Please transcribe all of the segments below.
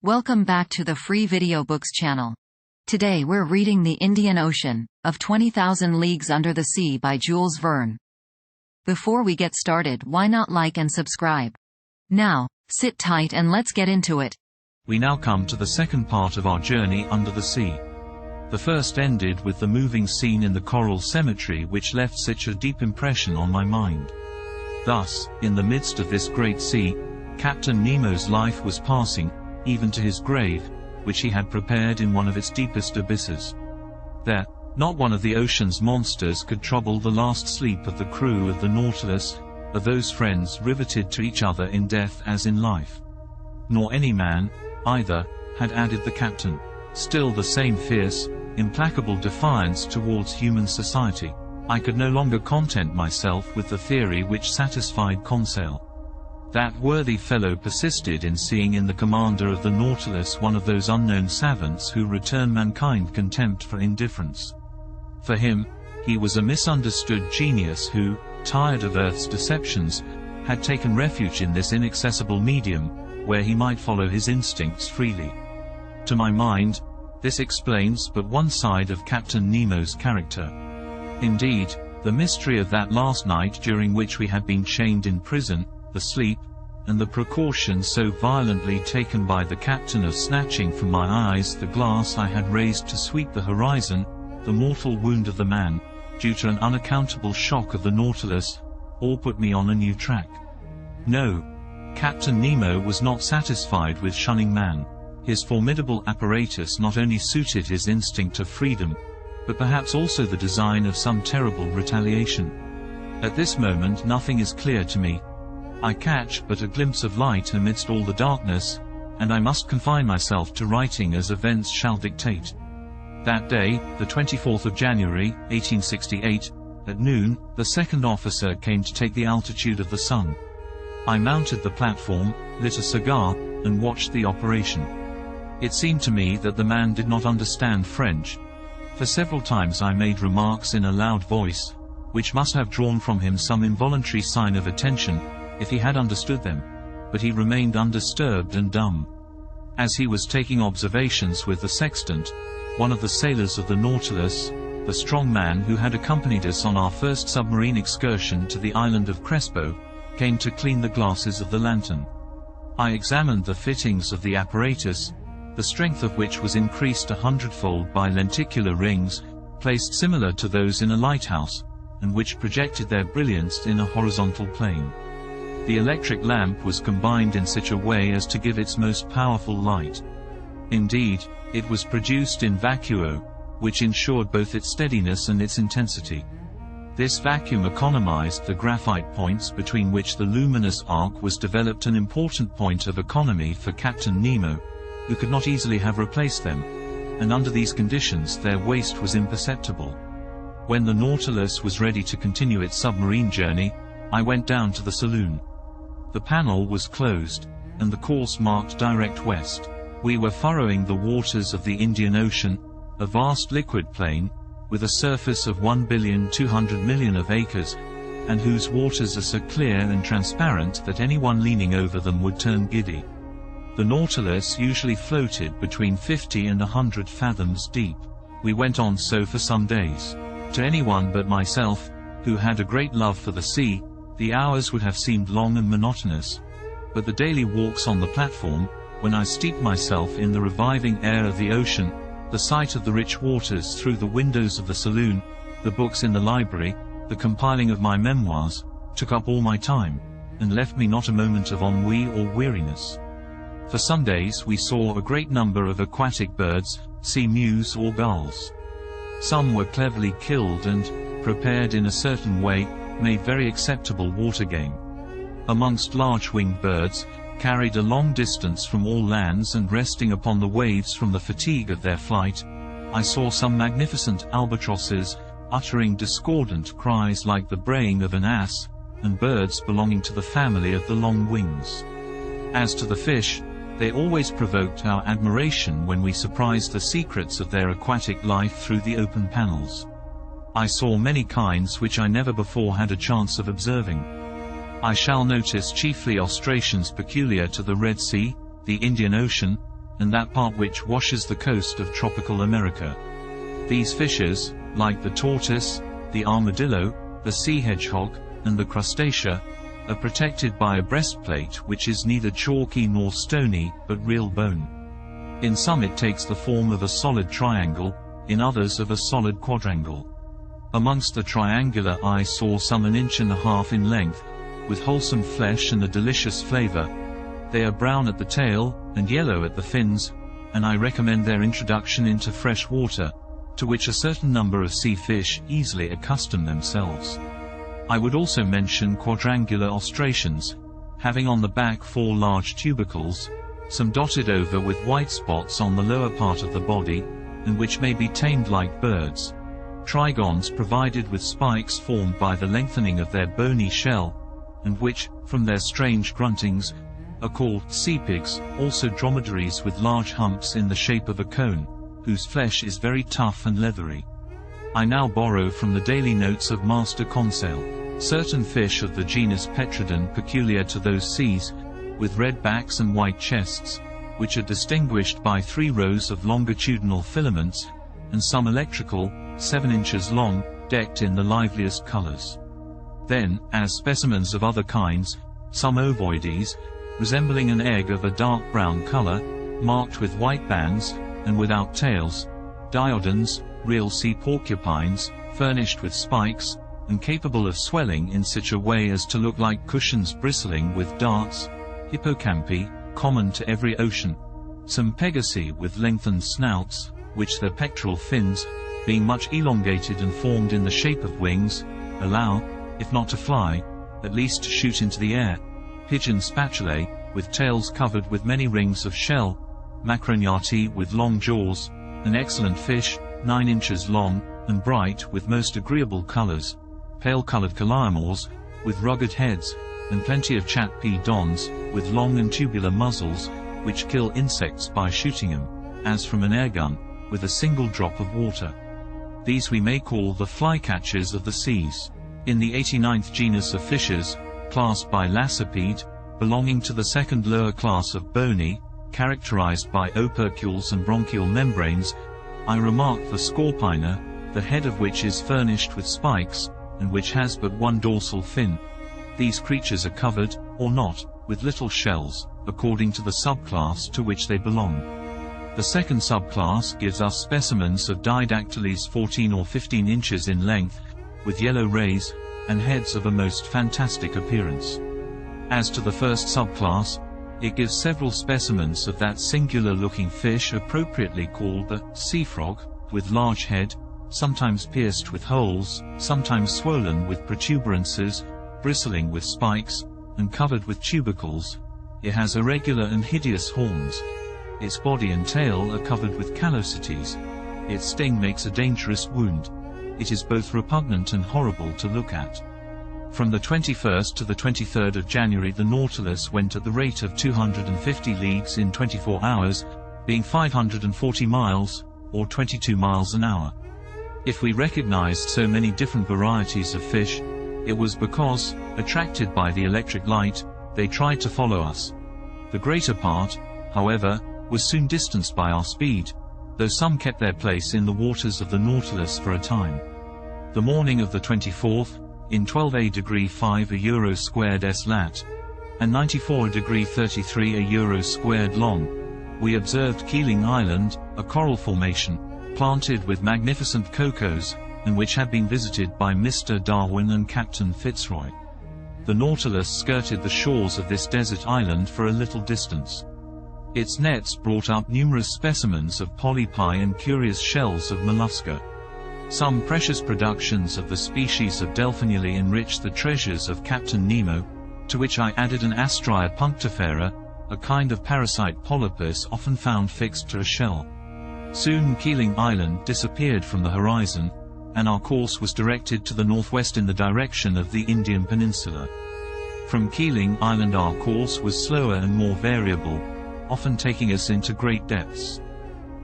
Welcome back to the Free Video Books channel. Today we're reading The Indian Ocean, of 20,000 Leagues Under the Sea by Jules Verne. Before we get started, why not like and subscribe? Now, sit tight and let's get into it. We now come to the second part of our journey under the sea. The first ended with the moving scene in the coral cemetery which left such a deep impression on my mind. Thus, in the midst of this great sea, Captain Nemo's life was passing, even to his grave, which he had prepared in one of its deepest abysses. There, not one of the ocean's monsters could trouble the last sleep of the crew of the Nautilus, of those friends riveted to each other in death as in life. Nor any man, either, had added the captain, still the same fierce, implacable defiance towards human society. I could no longer content myself with the theory which satisfied Conseil. That worthy fellow persisted in seeing in the commander of the Nautilus one of those unknown savants who return mankind contempt for indifference. For him, he was a misunderstood genius who, tired of Earth's deceptions, had taken refuge in this inaccessible medium, where he might follow his instincts freely. To my mind, this explains but one side of Captain Nemo's character. Indeed, the mystery of that last night during which we had been chained in prison, the sleep, and the precaution so violently taken by the captain of snatching from my eyes the glass I had raised to sweep the horizon, the mortal wound of the man, due to an unaccountable shock of the Nautilus, all put me on a new track. No, Captain Nemo was not satisfied with shunning man. His formidable apparatus not only suited his instinct of freedom, but perhaps also the design of some terrible retaliation. At this moment nothing is clear to me. I catch but a glimpse of light amidst all the darkness, and I must confine myself to writing as events shall dictate. That day, the 24th of January, 1868, at noon, the second officer came to take the altitude of the sun. I mounted the platform, lit a cigar, and watched the operation. It seemed to me that the man did not understand French. For several times I made remarks in a loud voice, which must have drawn from him some involuntary sign of attention, if he had understood them, but he remained undisturbed and dumb. As he was taking observations with the sextant, one of the sailors of the Nautilus, the strong man who had accompanied us on our first submarine excursion to the island of Crespo, came to clean the glasses of the lantern. I examined the fittings of the apparatus, the strength of which was increased 100-fold by lenticular rings, placed similar to those in a lighthouse, and which projected their brilliance in a horizontal plane. The electric lamp was combined in such a way as to give its most powerful light. Indeed, it was produced in vacuo, which ensured both its steadiness and its intensity. This vacuum economized the graphite points between which the luminous arc was developed, an important point of economy for Captain Nemo, who could not easily have replaced them, and under these conditions their waste was imperceptible. When the Nautilus was ready to continue its submarine journey, I went down to the saloon. The panel was closed, and the course marked direct west. We were furrowing the waters of the Indian Ocean, a vast liquid plain, with a surface of 1,200,000,000 of acres, and whose waters are so clear and transparent that anyone leaning over them would turn giddy. The Nautilus usually floated between 50 and 100 fathoms deep. We went on so for some days. To anyone but myself, who had a great love for the sea, the hours would have seemed long and monotonous. But the daily walks on the platform, when I steeped myself in the reviving air of the ocean, the sight of the rich waters through the windows of the saloon, the books in the library, the compiling of my memoirs, took up all my time, and left me not a moment of ennui or weariness. For some days we saw a great number of aquatic birds, sea mews or gulls. Some were cleverly killed and, prepared in a certain way, made very acceptable water game. Amongst large-winged birds, carried a long distance from all lands and resting upon the waves from the fatigue of their flight, I saw some magnificent albatrosses, uttering discordant cries like the braying of an ass, and birds belonging to the family of the long wings. As to the fish, they always provoked our admiration when we surprised the secrets of their aquatic life through the open panels. I saw many kinds which I never before had a chance of observing. I shall notice chiefly ostracions peculiar to the Red Sea, the Indian Ocean, and that part which washes the coast of tropical America. These fishes, like the tortoise, the armadillo, the sea hedgehog, and the crustacea, are protected by a breastplate which is neither chalky nor stony, but real bone. In some it takes the form of a solid triangle, in others of a solid quadrangle. Amongst the triangular I saw some 1.5 inches in length, with wholesome flesh and a delicious flavor. They are brown at the tail, and yellow at the fins, and I recommend their introduction into fresh water, to which a certain number of sea fish easily accustom themselves. I would also mention quadrangular ostracions, having on the back 4 large tubercles, some dotted over with white spots on the lower part of the body, and which may be tamed like birds. Trigons provided with spikes formed by the lengthening of their bony shell, and which, from their strange gruntings, are called sea pigs. Also dromedaries with large humps in the shape of a cone, whose flesh is very tough and leathery. I now borrow from the daily notes of Master Conseil. Certain fish of the genus Petrodon peculiar to those seas, with red backs and white chests, which are distinguished by 3 rows of longitudinal filaments, and some electrical, 7 inches long, decked in the liveliest colors. Then, as specimens of other kinds, some ovoides, resembling an egg of a dark brown color, marked with white bands, and without tails, diodons, real sea porcupines, furnished with spikes, and capable of swelling in such a way as to look like cushions bristling with darts, hippocampi, common to every ocean, some pegasi with lengthened snouts, which their pectoral fins, being much elongated and formed in the shape of wings, allow, if not to fly, at least to shoot into the air. Pigeon spatulae, with tails covered with many rings of shell, macroniati with long jaws, an excellent fish, 9 inches long, and bright with most agreeable colors, pale-colored calaimors, with rugged heads, and plenty of chat-pea-dons, with long and tubular muzzles, which kill insects by shooting them, as from an airgun, with a single drop of water. These we may call the flycatchers of the seas. In the 89th genus of fishes, classed by Lacipede, belonging to the 2nd lower class of bony, characterized by opercules and bronchial membranes, I remark the scorpina, the head of which is furnished with spikes, and which has but 1 dorsal fin. These creatures are covered, or not, with little shells, according to the subclass to which they belong. The 2nd subclass gives us specimens of Didactyles 14 or 15 inches in length, with yellow rays, and heads of a most fantastic appearance. As to the 1st subclass, it gives several specimens of that singular-looking fish appropriately called the sea frog, with large head, sometimes pierced with holes, sometimes swollen with protuberances, bristling with spikes, and covered with tubercles. It has irregular and hideous horns. Its body and tail are covered with callosities. Its sting makes a dangerous wound. It is both repugnant and horrible to look at. From the 21st to the 23rd of January the Nautilus went at the rate of 250 leagues in 24 hours, being 540 miles, or 22 miles an hour. If we recognized so many different varieties of fish, it was because, attracted by the electric light, they tried to follow us. The greater part, however, was soon distanced by our speed, though some kept their place in the waters of the Nautilus for a time. The morning of the 24th, in 12°5 a euro squared s lat, and 94°33 a euro squared long, we observed Keeling Island, a coral formation, planted with magnificent cocos, and which had been visited by Mr. Darwin and Captain Fitzroy. The Nautilus skirted the shores of this desert island for a little distance. Its nets brought up numerous specimens of polypi and curious shells of mollusca. Some precious productions of the species of Delphinulae enriched the treasures of Captain Nemo, to which I added an Astrea punctifera, a kind of parasite polypus often found fixed to a shell. Soon Keeling Island disappeared from the horizon, and our course was directed to the northwest in the direction of the Indian Peninsula. From Keeling Island our course was slower and more variable, often taking us into great depths.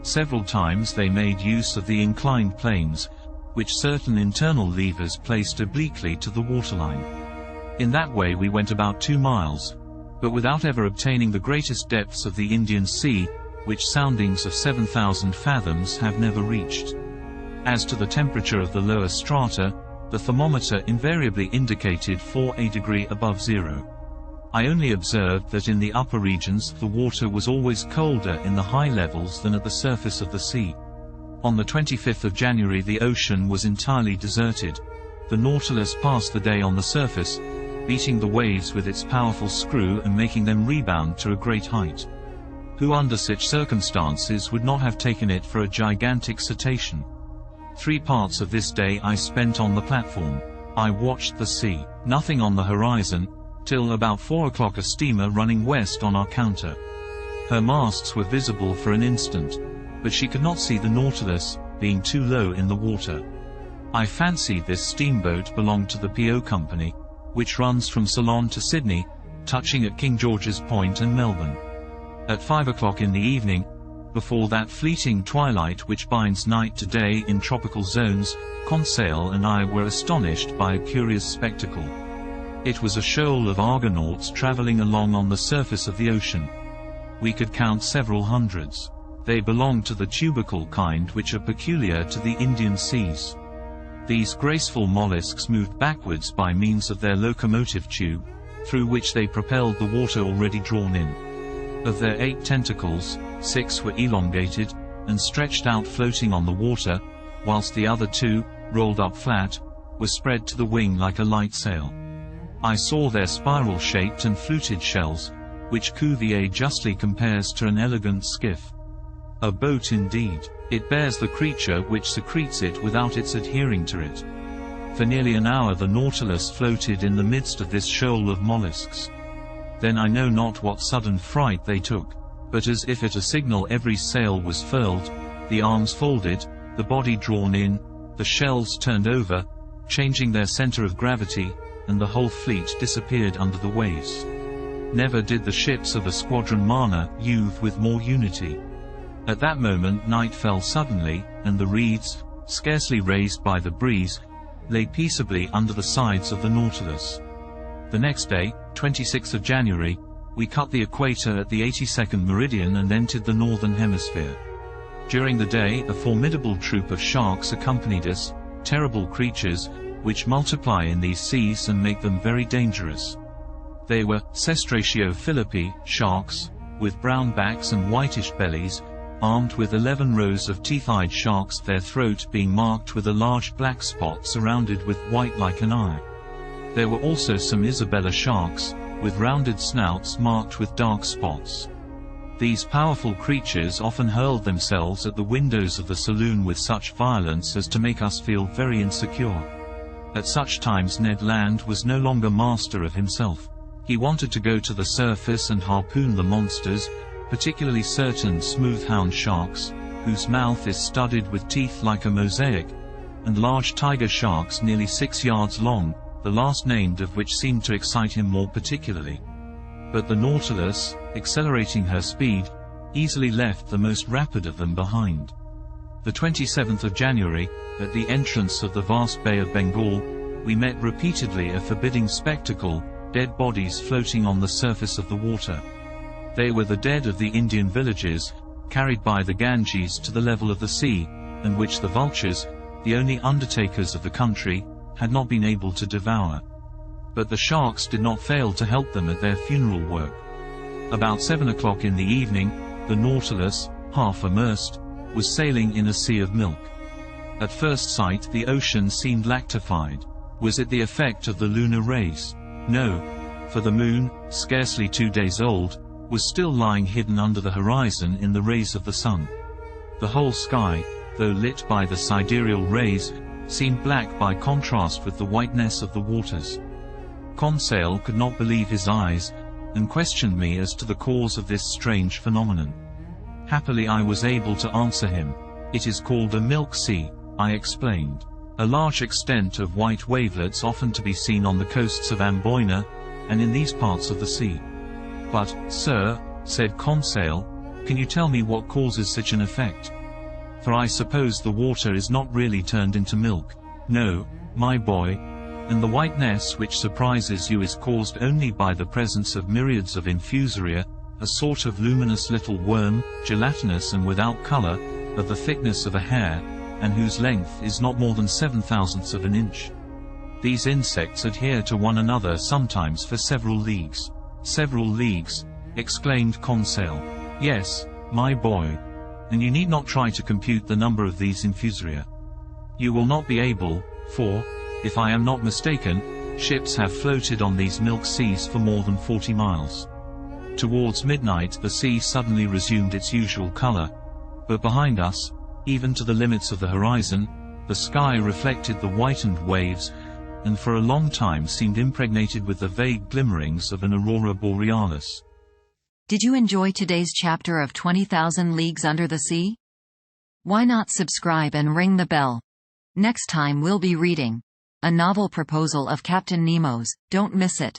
Several times they made use of the inclined planes, which certain internal levers placed obliquely to the waterline. In that way we went about 2 miles, but without ever obtaining the greatest depths of the Indian Sea, which soundings of 7,000 fathoms have never reached. As to the temperature of the lower strata, the thermometer invariably indicated 4° degree above zero. I only observed that in the upper regions the water was always colder in the high levels than at the surface of the sea. On the 25th of January the ocean was entirely deserted. The Nautilus passed the day on the surface, beating the waves with its powerful screw and making them rebound to a great height. Who under such circumstances would not have taken it for a gigantic cetacean? 3 parts of this day I spent on the platform. I watched the sea. Nothing on the horizon, till about 4 o'clock a steamer running west on our counter. Her masts were visible for an instant, but she could not see the Nautilus, being too low in the water. I fancied this steamboat belonged to the P.O. Company, which runs from Ceylon to Sydney, touching at King George's Point and Melbourne. At 5 o'clock in the evening, before that fleeting twilight which binds night to day in tropical zones, Conseil and I were astonished by a curious spectacle. It was a shoal of Argonauts traveling along on the surface of the ocean. We could count several hundreds. They belonged to the tubercle kind which are peculiar to the Indian seas. These graceful mollusks moved backwards by means of their locomotive tube, through which they propelled the water already drawn in. Of their 8 tentacles, 6 were elongated, and stretched out floating on the water, whilst the other 2, rolled up flat, were spread to the wing like a light sail. I saw their spiral-shaped and fluted shells, which Cuvier justly compares to an elegant skiff. A boat indeed. It bears the creature which secretes it without its adhering to it. For nearly an hour the Nautilus floated in the midst of this shoal of mollusks. Then I know not what sudden fright they took, but as if at a signal every sail was furled, the arms folded, the body drawn in, the shells turned over, changing their center of gravity, and the whole fleet disappeared under the waves. Never did the ships of a squadron Mana move with more unity. At that moment night fell suddenly, and the reeds, scarcely raised by the breeze, lay peaceably under the sides of the Nautilus. The next day, 26th of January, we cut the equator at the 82nd meridian and entered the northern hemisphere. During the day a formidable troop of sharks accompanied us, terrible creatures, which multiply in these seas and make them very dangerous. They were Cestratio philippi, sharks, with brown backs and whitish bellies, armed with 11 rows of teeth-eyed sharks, their throat being marked with a large black spot surrounded with white like an eye. There were also some Isabella sharks, with rounded snouts marked with dark spots. These powerful creatures often hurled themselves at the windows of the saloon with such violence as to make us feel very insecure. At such times Ned Land was no longer master of himself. He wanted to go to the surface and harpoon the monsters, particularly certain smooth-hound sharks, whose mouth is studded with teeth like a mosaic, and large tiger sharks nearly 6 yards long, the last named of which seemed to excite him more particularly. But the Nautilus, accelerating her speed, easily left the most rapid of them behind. The 27th of January, at the entrance of the vast Bay of Bengal, we met repeatedly a forbidding spectacle, dead bodies floating on the surface of the water. They were the dead of the Indian villages, carried by the Ganges to the level of the sea, and which the vultures, the only undertakers of the country, had not been able to devour. But the sharks did not fail to help them at their funeral work. About 7 o'clock in the evening, the Nautilus, half immersed, was sailing in a sea of milk. At first sight the ocean seemed lactified. Was it the effect of the lunar rays? No, for the moon, scarcely 2 days old, was still lying hidden under the horizon in the rays of the sun. The whole sky, though lit by the sidereal rays, seemed black by contrast with the whiteness of the waters. Conseil could not believe his eyes, and questioned me as to the cause of this strange phenomenon. Happily I was able to answer him. It is called a milk sea, I explained. A large extent of white wavelets often to be seen on the coasts of Amboyna, and in these parts of the sea. But, sir, said Conseil, can you tell me what causes such an effect? For I suppose the water is not really turned into milk. No, my boy. And the whiteness which surprises you is caused only by the presence of myriads of infusoria, a sort of luminous little worm, gelatinous and without color, of the thickness of a hair, and whose length is not more than 7/1000 of an inch. These insects adhere to one another sometimes for several leagues. Several leagues, exclaimed Conseil. Yes, my boy. And you need not try to compute the number of these infusoria. You will not be able, for, if I am not mistaken, ships have floated on these milk seas for more than 40 miles. Towards midnight the sea suddenly resumed its usual color, but behind us, even to the limits of the horizon, the sky reflected the whitened waves, and for a long time seemed impregnated with the vague glimmerings of an aurora borealis. Did you enjoy today's chapter of 20,000 Leagues Under the Sea? Why not subscribe and ring the bell? Next time we'll be reading a novel proposal of Captain Nemo's. Don't miss it.